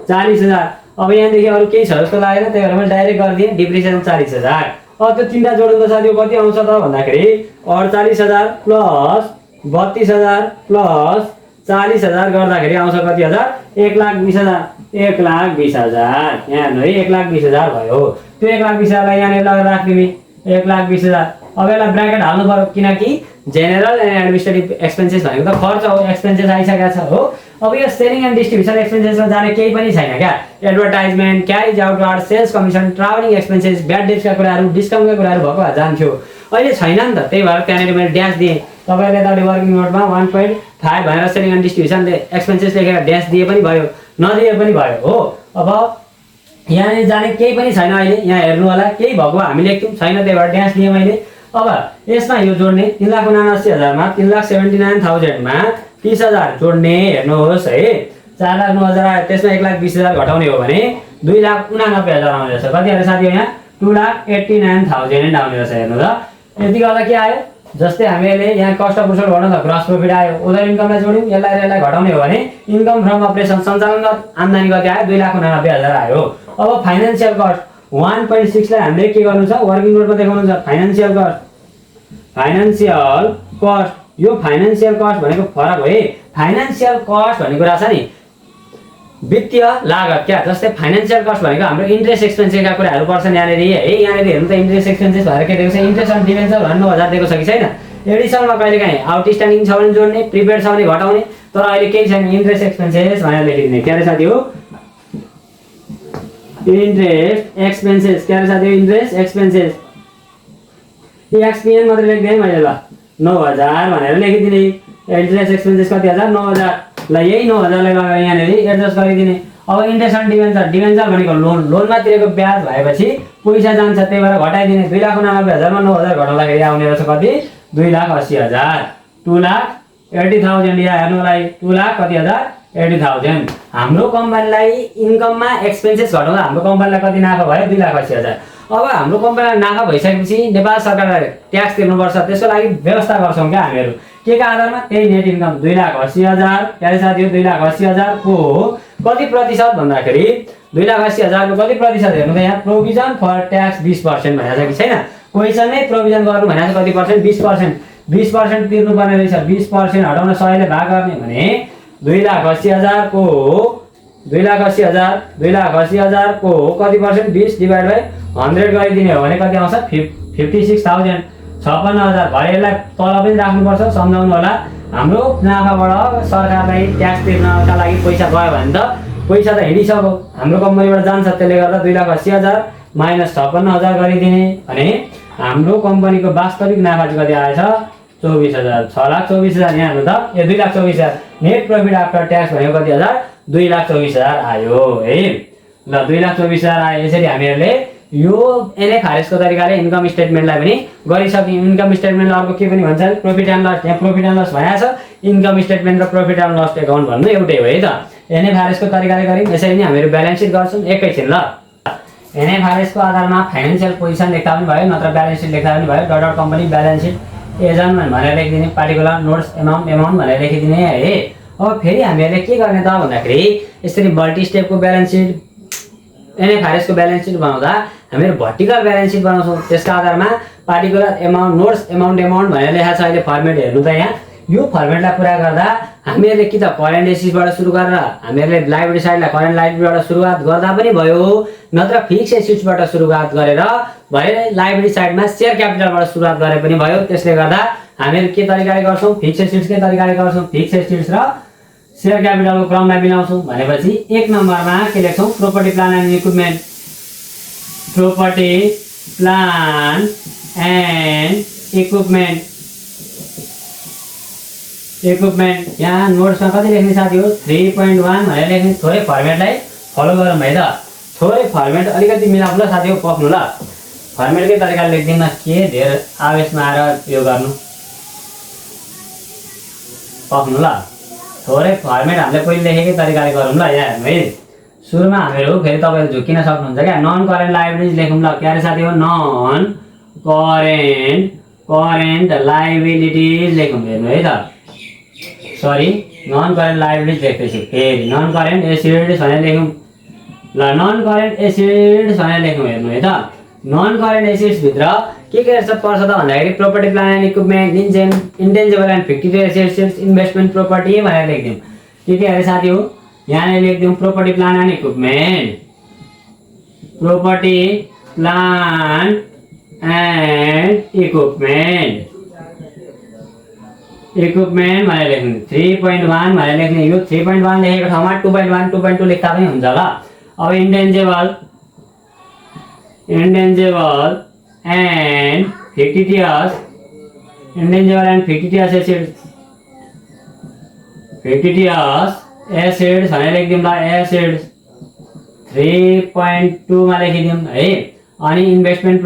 40,000। अब यहाँदेखि अरू केही छ जस्तो लागेन, त्यही भएर मैले डाइरेक्ट गरिदिएँ डिप्रिसिएसन 40,000। अब त्यो तिनवटा जोड्दा साथी कति आउँछ त भन्दाखेरि 48,000 प्लस 32,000 प्लस 40,000 गर्दाखेरि आउँछ कति हजार 1,20,000। 1,20,000 यहाँ हेर्नु है 1,20,000 भयो। त्यो 1,20,000लाई यहाँनिर लगेर राखिदिने 1,20,000। अब यसलाई ब्राकेट हाल्नु पर्यो किनकि जेनरल एन्ड एडमिनिस्ट्रेटिभ एक्सपेन्सेस भनेको त खर्च हो, एक्सपेन्सेस आइसकेको छ हो। अब यो सेलिङ एन्ड डिस्ट्रिब्युसन एक्सपेन्सेसमा जाने केही पनि छैन क्या, advertisement, carriage outward, sales commission, travelling expenses, bad डेट्सका कुराहरू, डिस्काउन्टका कुराहरू भएको भए जान्थ्यो, अहिले छैन नि त। त्यही भएर त्यहाँनिर मैले ड्यास दिएँ। तपाईँले यतापट्टि वर्किङ नोटमा 1.5 भनेर सेलिङ एन्ड डिस्ट्रिब्युसन एक्सपेन्सेस लेखेर ड्यास दिए पनि भयो, नदिए पनि भयो हो। अब यहाँनिर जाने केही पनि छैन अहिले, यहाँ हेर्नु होला केही भएको हामी लेख्थ्यौँ, छैन त्यही भएर ड्यास दिएँ मैले। अब यसमा यो जोड्ने 3,79,000मा 3,79,000मा 30,000 जोड्ने हेर्नुहोस् है 4,09,000 आयो, त्यसमा 1,20,000 घटाउने हो भने 2,89,000 आउने रहेछ। कति आयो साथी यहाँ 2,89,000 आउने रहेछ। हेर्नु त यति गर्दा के आयो, जस्तै हामीले यहाँ कस्ट अफ गुड्स गर्नु त ग्रस प्रफिट आयो, उधार इन्कमलाई जोड्यौँ, यसलाई घटाउने हो भने इन्कम फ्रम अपरेसन सञ्चालनगत आम्दानी कति आयो 2,89,000 आयो। अब फाइनान्सियल कस्ट 1.6 लाई हामीले के गर्नु छ वर्किङ नोटमा देखाउनु छ। फाइनान्सियल कस्ट यो फाइनान्सियल कस्ट भनेको फरक हो है। फाइनान्सियल कस्ट भन्ने कुरा छ नि वित्तीय लागत क्या, जस्तै फाइनान्सियल कस्ट भनेको हाम्रो इन्ट्रेस्ट एक्सपेन्सेसका कुराहरू पर्छन् यहाँनिर है। यहाँनिर हेर्नु त इन्ट्रेस्ट एक्सपेन्सेस भनेर के दिएको छ, इन्ट्रेस्ट अन डिबेन्चर भनेर 9,000 दिएको छ कि छैन। एडिसनलमा कहिले काहीँ आउटस्ट्यान्डिङ छ भने जोड्ने, प्रिपेड छ भने घटाउने, तर अहिले केही छैन इन्ट्रेस्ट एक्सपेन्सेस भनेर लेखिदिने। के अरे साथी हो इन्ट्रेस्ट एक्सपेन्सेस, के अरे साथी हो इन्ट्रेस्ट एक्सपेन्सेस। एक्सपिएन मात्रै लेख्दिएँ मैले ल 9,000 भनेर लेखिदिने। इन्ट्रेस्ट एक्सपेन्सेस कति हजार 9,000 ल यही 9,000लाई लगाएर यहाँनिर एडजस्ट गरिदिने। अब इन्ट्रेस्ट अन डिबेन्चर, डिबेन्चर भनेको लोनमा तिरेको ब्याज भएपछि पैसा जान्छ, त्यही भएर घटाइदिने। 2,89,000मा 9,000 घटाउँदाखेरि आउने रहेछ कति 2,80,000। 2,80,000 यहाँ हेर्नुलाई 2,00,000 कति हजार 80,000। हाम्रो कम्पनीलाई इन्कममा एक्सपेन्सेस घटाउँदा हाम्रो कम्पनीलाई कति नाफा भयो 2,80,000। अब हाम्रो कम्पनीलाई नाफा भइसकेपछि नेपाल सरकारले ट्याक्स तिर्नुपर्छ, त्यसको लागि व्यवस्था गर्छौँ क्या हामीहरू के का आधारमा, त्यही नेट इन्कम 2,80,000। क्यारे साथी हो 2,80,000 को कति प्रतिशत भन्दाखेरि 2,80,000 को कति प्रतिशत हेर्नु त यहाँ प्रोभिजन फर ट्याक्स 20% भनेको छ कि छैन। क्वेसनै प्रोभिजन गर्नु भनेको छ कति पर्सेन्ट 20%। 20% तिर्नुपर्ने रहेछ। 20% हटाउन 100 ले भाग गर्ने भने 2,80,000 को 2,80,000 को कति पर्सेन्ट 20 डिभाइड बाइ 100 गरिदिने हो भने कति आउँछ 56,000 56,000 भयो। यसलाई तल पनि राख्नुपर्छ, सम्झाउनु होला। हाम्रो नाफाबाट सरकारलाई ट्याक्स तिर्नका लागि पैसा गयो भने त पैसा त हिँडिसक्यो, हाम्रो कम्पनीबाट जान्छ, त्यसले गर्दा 2,80,000 माइनस 56,000 गरिदिने भने हाम्रो कम्पनीको वास्तविक नाफा चाहिँ कति आएछ 24,000। 6,24,000 यहाँ हेर्नु त यो 2,24,000 नेट प्रफिट आफ्टर ट्याक्स भनेको कति हजार 2,24,000 आयो है। ल 2,24,000 आयो। यसरी हामीहरूले यो एनएफआरएसको तरिकाले इन्कम स्टेटमेन्टलाई पनि गरिसक्यौँ। इन्कम स्टेटमेन्टलाई अर्को के पनि भन्छ प्रफिट एन्ड लस, यहाँ प्रफिट एन्ड लस भइहाल्छ। इन्कम स्टेटमेन्ट र प्रफिट एन्ड लस एकाउन्ट भन्नु एउटै हो है त। एनएफआरएसको तरिकाले गऱ्यौँ, यसरी नै हामीहरू ब्यालेन्स सिट गर्छौँ एकैछिन। ल एनएफआरएसको आधारमा फाइनान्सियल पोजिसन लेख्दा पनि भयो, नत्र ब्यालेन्स सिट लेख्दा पनि भयो। Dot company balance seat agent भनेर लेखिदिने, पार्टिकुलर नोट्स एमाउन्ट भनेर लेखिदिने है। अब फेरि हामीहरूले के गर्ने त भन्दाखेरि यसरी मल्टी स्टेपको ब्यालेन्स सिट एनएफआरएस को ब्यालेन्स सिट बनाउँदा हामीहरू भर्टिकल ब्यालेन्स सिट बनाउँछौँ। त्यसका आधारमा पार्टिकुलर एमाउन्ट नोट्स एमाउन्ट भनेर लेखाएको छ। अहिले फर्मेट हेर्नु त यहाँ यो फर्मेटलाई पुरा गर्दा हामीहरूले कि त करेन्ट एसिसबाट सुरु गरेर हामीहरूले लाइब्रेरी साइडलाई करेन्ट लाइब्रेरीबाट सुरुवात गर्दा पनि भयो, नत्र फिक्स एसिड्सबाट सुरुवात गरेर भरे लाइब्रेरी साइडमा सेयर क्यापिटलबाट सुरुवात गरे पनि भयो। त्यसले गर्दा हामीहरू के तरिकाले गर्छौँ, फिक्स एसिड्सकै तरिकाले गर्छौँ। फिक्स एसिड्स र सेयर क्यापिटलको क्रमलाई मिलाउँछौँ भनेपछि 1 नम्बरमा के लेख्छौँ, property plant and equipment. Property plant and equipment यहाँ नोट्समा कति लेख्ने साथी हो, 3.1 भनेर लेख्ने। थोरै फर्मेटलाई फलो गरौँ है त, थोरै फर्मेट अलिकति मिलाउँ ल साथी हो, पक्नु ल। फर्मेटकै तरिकाले लेख्दिउँ न, के धेर आवेशमा आएर यो गर्नु, पक्नु ल। थोरै फर्मेट हामीले पहिले लेखेकै तरिकाले गरौँ ल। यहाँ हेर्नु है, सुरुमा हामीहरू फेरि तपाईँले झुक्किन सक्नुहुन्छ क्या, नन करेन्ट लाइब्रेरिज लेखौँ ल। के अरे साथी हो, नन करेन्ट लाइबिलिटिज लेखौँ। हेर्नु है त, सरी नन करेन्ट लाइब्रेरिज लेख्दैछु, फेरि नन करेन्ट एसिड्स भनेर लेखौँ ल। नन करेन्ट एसिड्स भनेर लेखौँ। हेर्नु है त, नन करेन्ट एसिड्सभित्र के पर्छ त भन्दाखेरि property plant and equipment, intangible and fictive assets, investment property भनेर लेखिदिउँ। के अरे साथी हो, यहाँ लेखिदिउँ property plant and equipment. Property plant and equipment भनेर लेख्नु। 3.1 भनेर लेख्ने। यो 3.1 लेखेको ठाउँमा 2.1 2.2 लेख्दा पनि हुन्छ ल। अब इन्टेन्जिबल एन्ड फिक्टिटियस एसिड्स भनेर लेखिदिउँ ल। एसिड्स 3.2 मा लेखिदिउँ है। अनि इन्भेस्टमेन्ट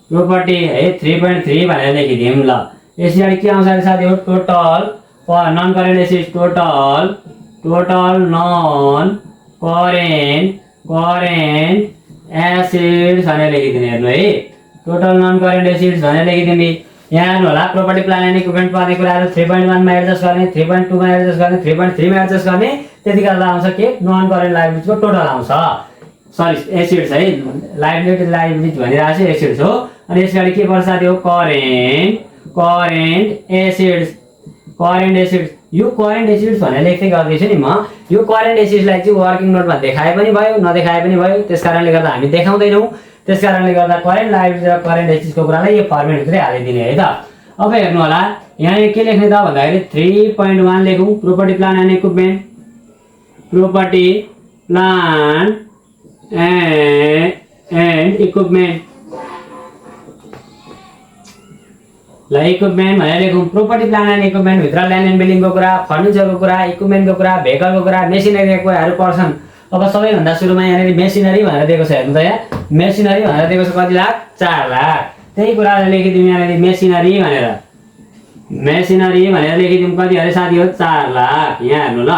प्रपर्टी है 3.3 भनेर लेखिदिउँ ल। यसरी के आउँछ अरे साथी हो, total non current assets, total non current assets भनेर लेखिदिने। हेर्नु है, टोटल नन करेन्ट एसिड्स भनेर लेखिदिने। यहाँ हेर्नु होला, प्रोपर्टी प्लान एन्ड इक्विपमेन्ट पर्ने कुराहरू 3.1 मा एडजस्ट गर्ने, 3.2 मा एडजस्ट गर्ने, 3.3 मा एडजस्ट गर्ने। त्यति गर्दा आउँछ के, नन करेन्ट लाइबिलिटीको टोटल आउँछ। सरी एसिड्स है, लाइबिलिटी भनिरहेको छु, एसिड्स हो। अनि यस गरी के पर्छ साथी हो, करेन्ट एसिड्स। यो करेन्ट एसिड्स भनेर लेख्दै गर्दैछु नि म। यो करेन्ट एसिड्सलाई चाहिँ वर्किङ नोटमा देखाए पनि भयो, नदेखाए पनि भयो। त्यस कारणले गर्दा हामी देखाउँदैनौँ। त्यस कारणले गर्दा करेन्ट लाइबिलिटी र करेन्ट एसिड्सको कुरालाई यो फर्मेटभित्रै हालिदिने है त। अब हेर्नु होला, यहाँ के लेख्ने त भन्दाखेरि 3.1 लेखौँ, property plant and equipment. Property plant and equipment ल। इक्विपमेन्ट भनेर लेखौँ। प्रोपर्टी प्लान एन्ड इक्विपमेन्ट भित्र ल्यान्ड एन्ड बिल्डिङको कुरा, फर्निचरको कुरा, इक्विपमेन्टको कुरा, भेहिकलको कुरा, मेसिनरीको कुराहरू पर्छन्। अब सबैभन्दा सुरुमा यहाँनिर मेसिनरी भनेर दिएको छ। हेर्नु त, यहाँ मेसिनरी भनेर दिएको छ, कति लाख, 4 लाख। त्यही कुरालाई लेखिदिउँ यहाँनिर, मेसिनरी भनेर लेखिदिउँ। कति अरे साथी हो, 4 लाख। यहाँ हेर्नु ल,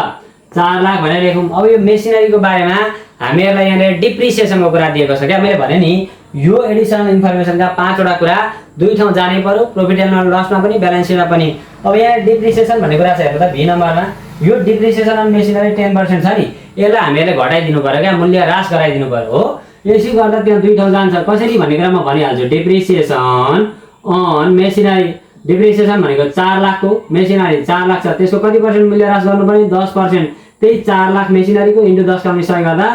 4 लाख भनेर लेखौँ। अब यो मेसिनरीको बारेमा हामीहरूलाई यहाँनिर डिप्रिसिएसनको कुरा दिएको छ क्या। मैले भने नि, यो एडिसनल इन्फर्मेसनका 5 वटा कुरा 2 ठाउँ जानै पर्यो, प्रॉफिट एन्ड लसमा पनि, ब्यालेन्स सिटमा पनि। अब यहाँ डिप्रिसिएसन भन्ने कुरा छ। हेर्नु त, भी नम्बरमा यो डिप्रिसिएसन अन मेसिनरी 10% छ नि, यसलाई हामीहरूले घटाइदिनु पर्यो क्या, मूल्य ह्रास गराइदिनु पर्यो हो। यसै गर्दा त्यहाँ 2 ठाउँ जान्छ। कसरी भन्ने कुरा म भनिहाल्छु। डिप्रिसिएसन अन मेसिनरी, डिप्रिसिएसन भनेको 4 लाखको, मेसिनरी 4 लाख छ, त्यसको कति पर्सेन्ट मूल्य ह्रास गर्नुपर्ने, 10%। त्यही 4 लाख मेसिनरीको इन्टु 10 कमी 100 गर्दा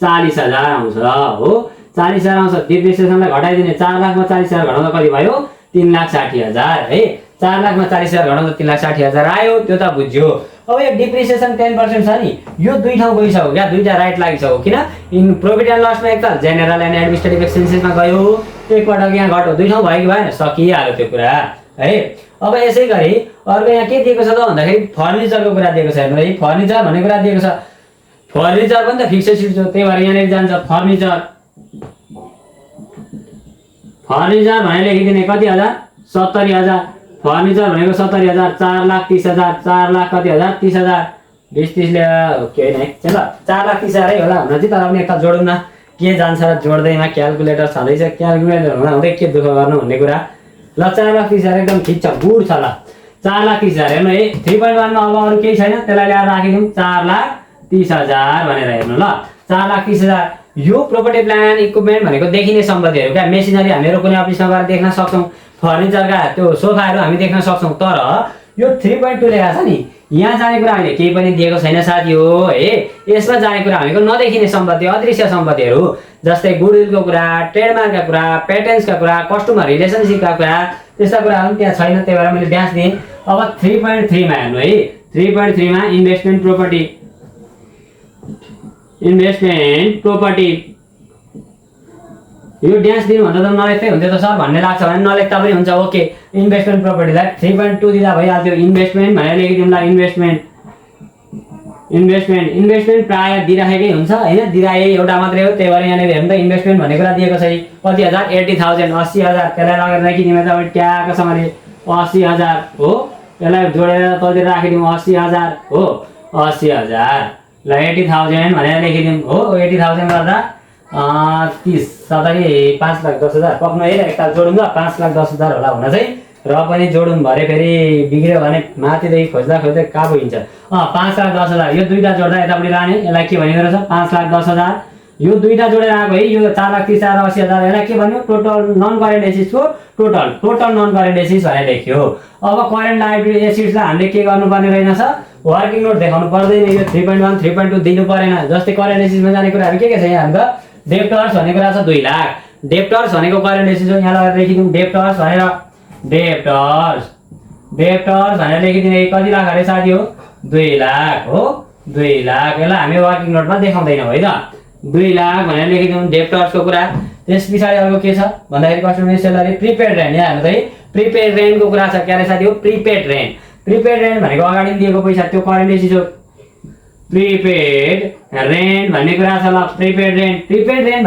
40,000 आउँछ हो। 40,000 आउँछ। डिप्रिसिएसनलाई घटाइदिने, 4 लाखमा 40,000 घटाउँदा कति भयो, 3,60,000 है। 4 लाखमा 40,000 घटाउँदा 3,60,000 आयो, त्यो त बुझ्यो। अब यो डिप्रिसिएसन 10% छ नि, यो 2 ठाउँ गइसक्यो क्या, 2टा राइट लागिसक्यो। किन, इन प्रॉफिट एन्ड लसमा एकताल जेनरल एन्ड एडमिनिस्ट्रेटिभ एक्सपेन्सेसमा गयो, एकपटक यहाँ घट्यो, 2 ठाउँ भयो कि भएन, सकिहाल्यो त्यो कुरा है। अब यसै गरी अर्को यहाँ के दिएको छ त भन्दाखेरि फर्निचरको कुरा दिएको छ। हेर्नु है, फर्निचर भन्ने कुरा दिएको छ। फर्निचर पनि त फिक्स एसिड हो, त्यही भएर यहाँनिर जान्छ फर्निचर भनेर लेखिदिने। कति हजार, 70,000। फर्निचर भनेको 70,000, 4,30,000, 4 लाख कति हजार, 30,000, 20-30 के होइन है, ल 4,30,000 होला हुन चाहिँ। तर पनि एकताल जोडौँ न, के जान्छ र जोड्दैमा क्यालकुलेटर छँदैछ, क्यालकुलेटर हुँदै के दुःख गर्नु भन्ने कुरा ल 4,30,000 एकदम ठिक छ, गुड छ। ल 4,30,000 हेर्नु है 3.1 मा अब अरु केही छैन, त्यसलाई ल्याएर राखिदिउँ 4,30,000 भनेर हेर्नु। ल 4,30,000 यो प्रोपर्टी प्लान्ट इक्विपमेन्ट भनेको देखिने सम्पत्तिहरू क्या। मेसिनरी हामीहरू कुनै अफिसमा गएर देख्न सक्छौँ, फर्निचरका त्यो सोफाहरू हामी देख्न सक्छौँ। तर यो 3.2 लेखा छ नि, यहाँ जाने कुरा हामीले केही पनि दिएको छैन साथी हो है। यसमा जाने कुरा हामीको नदेखिने सम्पत्ति, अदृश्य सम्पत्तिहरू जस्तै गुडविलको कुरा, ट्रेडमार्कका कुरा, पेटेन्ट्सका कुरा, कस्टमर रिलेसनसिपका कुरा, त्यस्ता कुराहरू त्यहाँ छैन। त्यही भएर मैले ड्यास दिएँ। अब 3.3 मा हेर्नु है। 3.3 मा इन्भेस्टमेन्ट प्रोपर्टी यो ड्यास दिनुभन्दा त नलेख्दै हुन्थ्यो त सर भन्ने लाग्छ भने नलेख्दा पनि हुन्छ। ओके, इन्भेस्टमेन्ट प्रोपर्टीलाई 3.2 दिँदा भइहाल्थ्यो। इन्भेस्टमेन्ट भनेर लेखिदिउँ। ल इन्भेस्टमेन्ट प्रायः दिइराखेकै हुन्छ होइन, दिइराखेकै एउटा मात्रै हो। त्यही भएर यहाँनिर हेर्नु त इन्भेस्टमेन्ट भन्ने कुरा दिएको छ कति हजार, 80,000 80,000। त्यसलाई लगेर राखिदिउँ यता ट्याकसँगले 80,000 हो। त्यसलाई जोडेर तलतिर राखिदिउँ 80,000 हो, 80,000। ल 80,000 भनेर लेखिदिउँ हो। 80,000 गर्दा 30 सधैँ 5,10,000 पक्नु है। एकताल जोडौँ ल, 5,10,000 होला हुन चाहिँ। र पनि जोडौँ भरे फेरि बिग्रियो भने माथिदेखि खोज्दा काबु हिँड्छ। 5,10,000 यो दुईटा जोड्दा यतापट्टि लाने। यसलाई के भनेको रहेछ, 5,10,000। यो दुईटा जोडेर आएको है, यो 4,30,000 र 80,000। यसलाई के भन्यो, टोटल नन करेन्ट एसिड्सको टोटल नन करेन्ट एसिड्स भनेर लेख्यो। अब करेन्ट लायबिलिटी एसिड्सलाई हामीले के गर्नुपर्ने रहेनछ, वर्किङ नोट देखाउनु पर्दैन। यो 3.1 3.2 दिनु परेन। जस्तै करेन्ट एसिड्समा जाने कुराहरू के छ यहाँ हाम्रो, डेप्टर्स भन्ने कुरा छ 2 लाख। डेप्टर्स भनेको करेन्ट एसिड हो। यहाँ लगेर लेखिदिउँ डेप्टर्स भनेर, डेप्टर्स भनेर लेखिदिने। कति लाख अरे साथी हो, 2 लाख हो, 2 लाख। यसलाई हामी वर्किङ नोटमा देखाउँदैनौँ है त। 2 लाख भनेर लेखिदिउँ डेप्टर्सको कुरा। त्यस पछाडि अर्को के छ भन्दाखेरि कस्टमर सेलरी, प्रिपेड रेन्ट। यहाँ हेर्नु त है, प्रिपेड रेन्टको कुरा छ क्या रे साथी हो, प्रिपेड रेन्ट। प्रिपेड रेन्ट भनेको अगाडि दिएको पैसा, त्यो करेन्ट एसिड हो। प्रिपेड रेन्ट भन्ने कुरा छ। ल प्रिपेड रेन्ट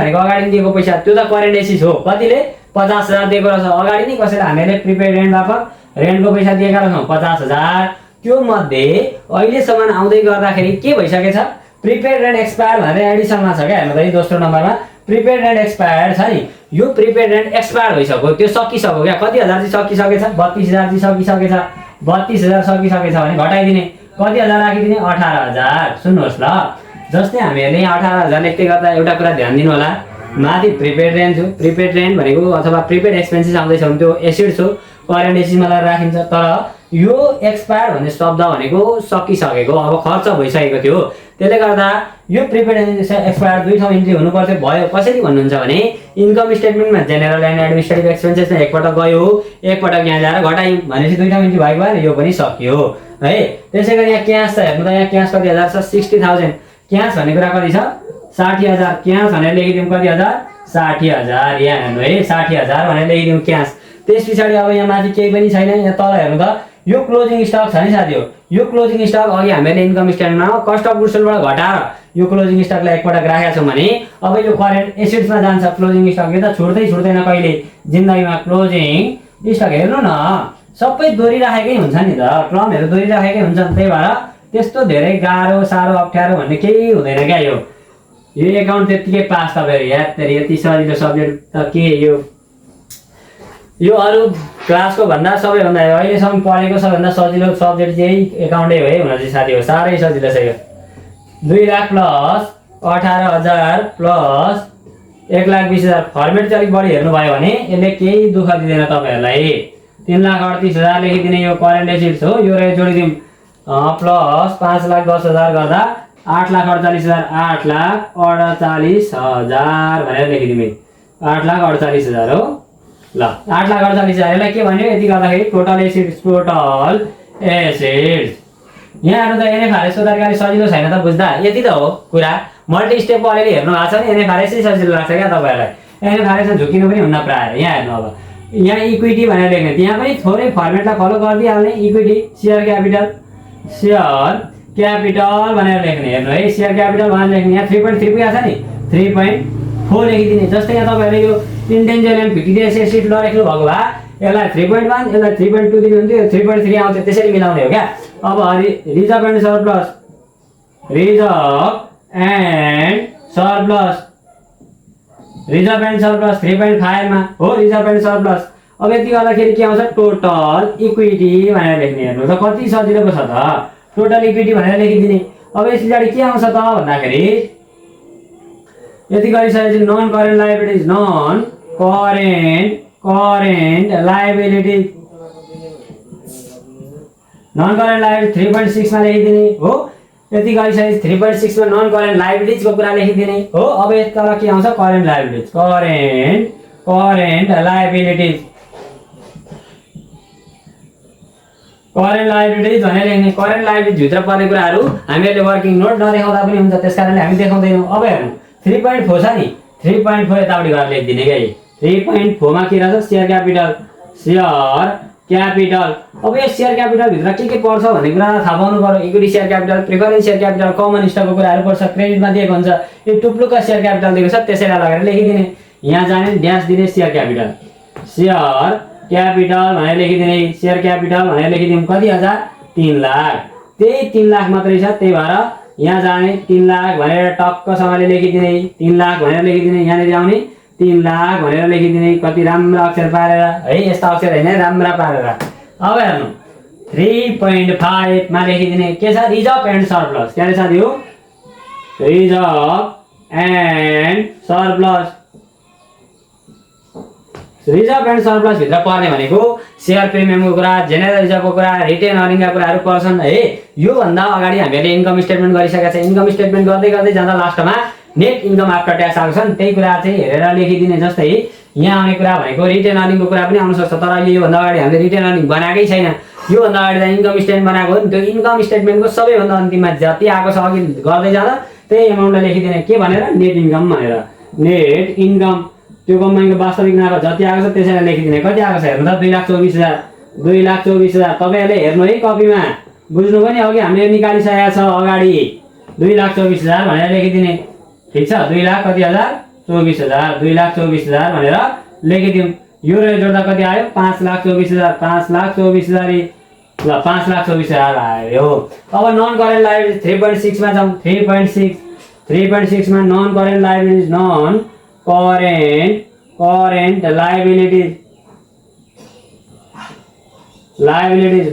भनेको अगाडि दिएको पैसा, त्यो त करेन्ट एसिड हो। कतिले 50,000 दिएको रहेछ अगाडि नै कसैले हामीले प्रिपेड रेन्ट बापत रेन्टको पैसा दिएका रहेछौँ 50,000। त्यो मध्ये अहिलेसम्म आउँदै गर्दाखेरि के भइसकेको छ, प्रिपेड रेन्ट एक्सपायर भनेर एडिसनमा छ क्या। हेर्नु त दोस्रो नम्बरमा प्रिपेड रेन्ट एक्सपायर छ नि। यो प्रिपेड रेन्ट एक्सपायर भइसक्यो, त्यो सकिसक्यो क्या। कति हजार चाहिँ सकिसकेछ, 32,000 चाहिँ सकिसकेछ। 32,000 सकिसकेछ भने घटाइदिने, कति हजार राखिदिने, 18,000। सुन्नुहोस् ल, जस्तै हामीहरूले यहाँ 18,000 लेख्दै गर्दा एउटा कुरा ध्यान दिनु होला। माथि प्रिपेड रेन्ट हो, प्रिपेड रेन्ट भनेको अथवा प्रिपेड एक्सपेन्सेस आउँदैछ भने त्यो एसिड्स हो, करेन्ट एसिडमा लगाएर राखिन्छ। तर यो एक्सपायर भन्ने शब्द भनेको सकिसकेको, अब खर्च भइसकेको थियो। त्यसले गर्दा यो प्रिपेड एक्सपायर 2 ठाउँ इन्ट्री हुनु पर्थ्यो। भयो कसरी भन्नुहुन्छ भने इन्कम स्टेटमेन्टमा जेनरल एन्ड एडमिनिस्ट्रेटिभ एक्सपेन्सेसमा एकपटक गयो, एकपटक यहाँ ल्याएर घटायौँ भनेपछि 2 ठाउँ इन्ट्री भएको भएर यो पनि सकियो है। त्यसै गरी यहाँ क्यास छ। हेर्नु त यहाँ क्यास कति हजार छ, 60,000। क्यास भन्ने कुरा कति छ, 60,000। क्यास भनेर लेखिदिउँ कति हजार, 60,000। यहाँ हेर्नु है 60,000 भनेर लेखिदिउँ क्यास। त्यस पछाडि अब यहाँ माथि केही पनि छैन। यहाँ तल हेर्नु त यो क्लोजिङ स्टक छ नि साथी हो। यो क्लोजिङ स्टक अघि हामीले इन्कम स्टेटमेन्टमा कस्ट अफ गुड्स सोल्डबाट घटाएर यो क्लोजिङ स्टकलाई एकपटक राखेका छौँ भने अब यो करेन्ट एसिड्समा जान्छ क्लोजिङ स्टक। यो त छुट्दैन कहिले जिन्दगीमा क्लोजिङ स्टक। हेर्नु न सबै दोहोरिराखेकै हुन्छ नि त, टर्महरू दोहोरिराखेकै हुन्छन्। त्यही भएर त्यस्तो धेरै गाह्रो साह्रो अप्ठ्यारो भन्ने केही हुँदैन क्या। यो एकाउन्ट त्यत्तिकै पास तपाईँहरू याद यति सजिलो सब्जेक्ट त के यो अरू क्लासको भन्दा सबैभन्दा अहिलेसम्म पढेको सबैभन्दा सजिलो सब्जेक्ट चाहिँ एकाउन्टै हो है हुन चाहिँ साथी हो। साह्रै सजिलो छ यो। 2 लाख प्लस 18,000 प्लस 1,20,000। फर्मेट चाहिँ अलिक बढी हेर्नुभयो भने यसले केही दुःख दिँदैन तपाईँहरूलाई। 3,38,000 लेखिदिने यो करेन्ट एसिड्स हो। यो रहे जोडिदिउँ प्लस 5,10,000 गर्दा 8,48,000 8,48,000 भनेर लेखिदिउँ। 8,48,000 हो। ल 8,48,000 यसलाई के भन्यो, यति गर्दाखेरि टोटल एसिड्स यहाँ हेर्नु त एनएफआरएसको तरिकाले सजिलो छैन त बुझ्दा। यति त हो कुरा। मल्टी स्टेपको अलिअलि हेर्नु भएको छ भने एनएफआरएसै सजिलो लाग्छ क्या तपाईँहरूलाई। एनएफआरएसमा झुकिनु पनि हुन्न प्रायः। यहाँ हेर्नु अब यहाँ इक्विटी भनेर लेख्ने, त्यहाँ पनि थोरै फर्मेटलाई फलो गरिदिइहाल्ने। इक्विटी सेयर क्यापिटल भनेर लेख्ने। हेर्नु है सेयर क्यापिटल भनेर लेख्ने। यहाँ 3.3 पुगेको छ नि, 3.4 लेखिदिने। जस्तै यहाँ तपाईँहरूले यो इन्टेन्जिबल एन्ड फिक्स्ड एसेट नलेख्नु भएको भए यसलाई 3.1 यसलाई 3.2 दिनुहुन्थ्यो, 3.3 आउँथ्यो। त्यसरी मिलाउने हो क्या। अब रिजर्भ एन्ड सरप्लस 3.5 मा हो रिजर्भ एन्ड सरप्लस। अब यति गर्दाखेरि के आउँछ टोटल इक्विटी भनेर लेख्ने। हेर्नु त कति सजिलो पो छ त, टोटल इक्विटी भनेर लेखिदिने। अब यस पछाडि के आउँछ त भन्दाखेरि यति गरिसकेपछि non current liabilities, non current liabilities, non current liability 3.6 मा लेखिदिने हो। यति गरिसकेपछि 3.6 मा नन करेन्ट लायबिलिटिज को कुरा लेखिदिने हो। अब यता के आउँछ current liabilities, current liabilities, current liabilities भनेर लेख्ने। करेन्ट लायबिलिटिज भित्र पर्ने कुराहरू हामीहरूले वर्किङ नोट नदेखाउँदा पनि हुन्छ, त्यसकारणले हामी देखाउँदैनौँ। अब हेर्नु 3.4 छ नि, 3.4 यतापट्टि गएर लेखिदिने के। 3.4 मा के रहेछ शेयर क्यापिटल, शेयर क्यापिटल। अब यो शेयर क्यापिटल भित्र के पर्छ भन्ने कुरा थाहा पाउनु पर्यो। Equity share capital, preference share capital, common स्टकको कुराहरू पर्छ। क्रेडिटमा दिएको हुन्छ, यो टुप्लुका शेयर क्यापिटल दिएको छ, त्यसैलाई लगेर लेखिदिने। यहाँ जाने ड्यास दिने शेयर क्यापिटल, शेयर क्यापिटल भनेर लेखिदिने। शेयर क्यापिटल भनेर लेखिदिउँ कति हजार 3 लाख, त्यही 3 लाख मात्रै छ, त्यही भएर यहाँ जाने 3 लाख भनेर टक्कसँगले लेखिदिने। 3 लाख भनेर लेखिदिने, यहाँनिर आउने 3 लाख भनेर लेखिदिने। कति राम्रो अक्षर पारेर है, यस्ता अक्षर होइन राम्रा पारेर। अब हेर्नु 3.5 मा लेखिदिने के छ रिजर्भ एन्ड सरप्लस। के रहेछ यो reserve and surplus. Reserve and surplus भित्र पर्ने भनेको शेयर प्रिमियमको कुरा, जेनरल रिजर्भको कुरा, रिटेन अर्निङका कुराहरू पर्छन् है। यो भन्दा अगाडि हामीले इन्कम स्टेटमेन्ट गरिसकेका छौँ। इन्कम स्टेटमेन्ट गर्दै गर्दै जाँदा लास्टमा नेट इन्कम आफ्टर ट्याक्स आएको छ नि, त्यही कुरा चाहिँ हेरेर लेखिदिने। जस्तै यहाँ आउने कुरा भनेको रिटेन अर्निङको कुरा पनि आउन सक्छ, तर अहिले योभन्दा अगाडि हामीले रिटेन अर्निङ बनाएकै छैन। योभन्दा अगाडि त इन्कम स्टेटमेन्ट बनाएको हो नि। त्यो इन्कम स्टेटमेन्टको सबैभन्दा अन्तिममा जति आएको छ अघि गर्दै जाँदा त्यही एमाउन्टलाई लेखिदिने। के भनेर नेट इन्कम भनेर, नेट इन्कम त्यो कम्पनीको वास्तविक नाफा जति आएको छ त्यसैलाई लेखिदिने। कति आएको छ हेर्नु त 2,24,000, 2,24,000। तपाईँहरूले हेर्नु है कपीमा, बुझ्नु पनि अघि हामीले निकालिसकेका छ अगाडि 2,24,000 भनेर लेखिदिने। ठिक छ, 2 लाख कति हजार 24,000, 2,24,000 भनेर लेखिदिउँ। यो र जोड्दा कति आयो 5,24,000, 5,24,000 ल 5,24,000 आयो। अब नन करेन्ट लायबिलिटी 3.6 मा जाउँ। 3.6 मा non current liabilities, non current liabilities,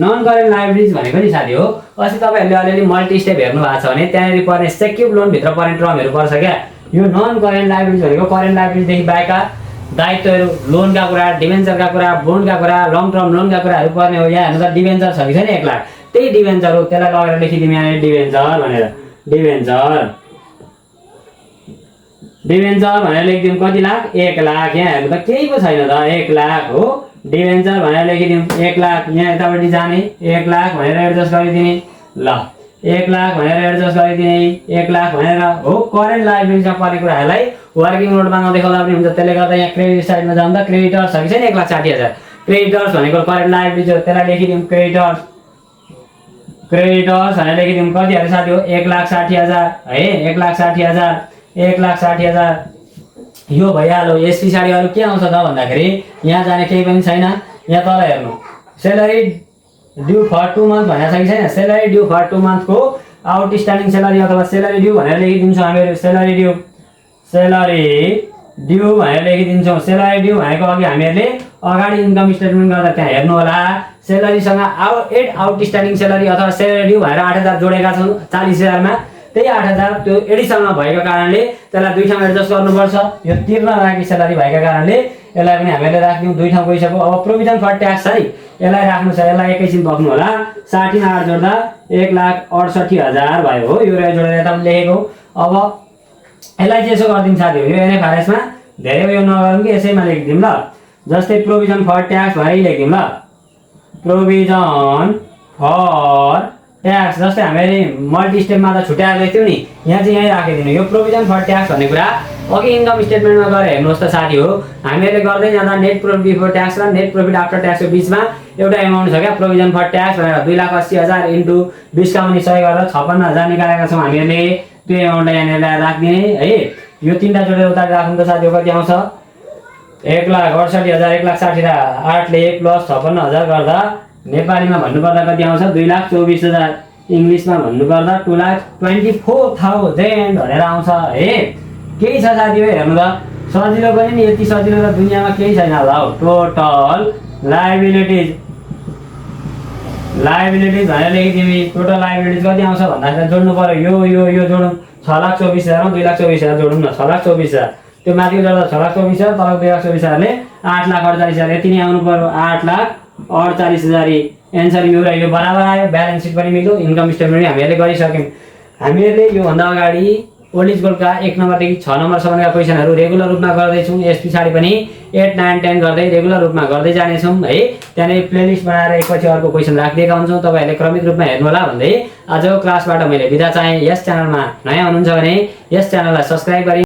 non current liabilities भनेको नि साथी हो, अस्ति तपाईँहरूले अलिअलि मल्टी स्टेप हेर्नु भएको छ भने त्यहाँनिर पर्ने सेक्युर लोन भित्र पर्ने टर्महरू पर्छ क्या। यो नन करेन्ट लायबिलिटिज भनेको करेन्ट लायबिलिटीदेखि बाहेकका दायित्वहरू, लोनका कुरा, डिभेन्चरका कुरा, बोन्डका कुरा, लङ टर्म लोनका कुराहरू पर्ने हो। यहाँ हेर्नु त डिभेन्चर छ कि छैन 1 लाख, त्यही डिभेन्चर हो, त्यसलाई लगेर लेखिदिउँ यहाँ डिभेन्चर भनेर। डिभेन्चर भनेर लेखिदिउँ कति लाख 1 लाख। यहाँ हेर्नु त केही पो छैन त 1 लाख हो, डिभेन्चर भनेर लेखिदिउँ 1 लाख। यहाँ यतापट्टि जाने 1 लाख भनेर एडजस्ट गरिदिने। ल 1 लाख भनेर एडजस्ट गरिदिने, 1 लाख भनेर हो। करेन्ट लायबिलिटीमा पर्ने कुराहरूलाई वर्किङ नोटमा नदेखाउँदा पनि हुन्छ। त्यसले गर्दा यहाँ क्रेडिट साइडमा जाँदा क्रेडिटर्स छ कि छैन 1,60,000, क्रेडिटर्स भनेको करेन्ट लायबिलिटी हो, त्यसलाई लेखिदिउँ क्रेडिटर्स भनेर लेखिदिउँ। कति अरे साथी हो 1,60,000 है, 1,60,000, 1,60,000 यो भइहाल्यो। यस पछाडि अरू के आउँछ त भन्दाखेरि यहाँ जाने केही पनि छैन। यहाँ तल हेर्नु सेलरी ड्यू फर 2 मन्थ भनेको छ कि छैन। सेलरी ड्यू फर 2 मन्थको आउटस्ट्यान्डिङ सेलरी अथवा सेलरी ड्यू भनेर लेखिदिन्छौँ हामीहरू। सेलरी ड्यू भनेर लेखिदिन्छौँ। सेलरी ड्यू भनेको अघि हामीहरूले अगाडि इन्कम स्टेटमेन्ट गर्दा त्यहाँ हेर्नु होला, सेलरीसँग आउटस्ट्यान्डिङ सेलरी अथवा सेलरी ड्यू भनेर 8,000 जोडेका छौँ 40,000 मा। त्यही 8,000 त्यो एडिसनमा भएको कारणले त्यसलाई 2 ठाउँ एडजस्ट गर्नुपर्छ। यो तिर्न राखी सेलरी भएको कारणले यसलाई पनि हामीले राख्यौँ 2 ठाउँ गइसक्यो। अब प्रोभिजन फर ट्याक्स है, यसलाई राख्नु छ। यसलाई एकैछिन बग्नु होला। 60 मा 8 जोड्दा 1,68,000 भयो हो। यो जोडेर यता पनि लेखेको। अब यसलाई चाहिँ यसो गरिदिउँ साथी हो, यो एनएफआरएसमा धेरै यो नगरौँ कि यसैमा लेखिदिउँ ल। जस्तै प्रोभिजन फर ट्याक्स भएर लेखिदिउँ ल, प्रोभिजन फर ट्याक्स। जस्तै हामीले मल्टी स्टेपमा त छुट्याएर लेख्थ्यौँ नि, यहाँ चाहिँ यहीँ राखिदिनु। यो प्रोभिजन फर ट्याक्स भन्ने कुरा अघि इन्कम स्टेटमेन्टमा गएर हेर्नुहोस् त साथी हो, हामीहरूले गर्दै जाँदा नेट प्रॉफिट बिफोर ट्याक्स र नेट प्रॉफिट आफ्टर ट्याक्सको बिचमा एउटा एमाउन्ट छ क्या, प्रोभिजन फर ट्याक्स भनेर 2,80,000 इन्टु 20 का मुनि 100 गरेर 56,000 निकालेका छौँ हामीहरूले। त्यो एमाउन्टलाई यहाँनिर राखिदिने है। यो 3टा जोडेर उता राख्नु त साथी हो, कति आउँछ 1,68,000, 1,60,000 8ले प्लस 56,000 गर्दा नेपालीमा भन्नुपर्दा कति आउँछ 2,24,000, इङ्ग्लिसमा भन्नुपर्दा 2,24,000 भनेर आउँछ है। केही छ साथी हो हेर्नु त, सजिलो पनि नि यति सजिलो त दुनियाँमा केही छैन होला हौ। टोटल लायबिलिटिज भनेर लेखिदिमी। टोटल लायबिलिटिज कति आउँछ भन्दाखेरि जोड्नु पर्यो। यो जोडौँ 6,24,000 मा 2,24,000 जोडौँ न। 6,24,000 त्यो माथिको जोड्दा 6,24,000 तलको 2,24,000ले 8,48,000 यति नै आउनु पर्यो। 8,48,000 एन्सर यो र यो बराबर आयो। ब्यालेन्स सिट पनि मिल्यो, इन्कम स्टेटमेन्ट पनि हामीहरूले गरिसक्यौँ। हामीहरूले योभन्दा अगाडि ओल्ड इज गोल्डका 1 नम्बरदेखि 6 नम्बरसम्मका क्वेसनहरू रेगुलर रूपमा गर्दैछौँ। यस पछाडि पनि 8, 9, 10 गर्दै रेगुलर रूपमा गर्दै जानेछौँ है। त्यहाँनिर प्लेलिस्ट बनाएर एकपछि अर्को क्वेसन राखिदिएका हुन्छौँ। तपाईँहरूले क्रमिक रूपमा हेर्नु होला भन्दै आजको क्लासबाट मैले बिदा चाहेँ। यस च्यानलमा नयाँ हुनुहुन्छ भने यस च्यानललाई सब्स्क्राइब गरी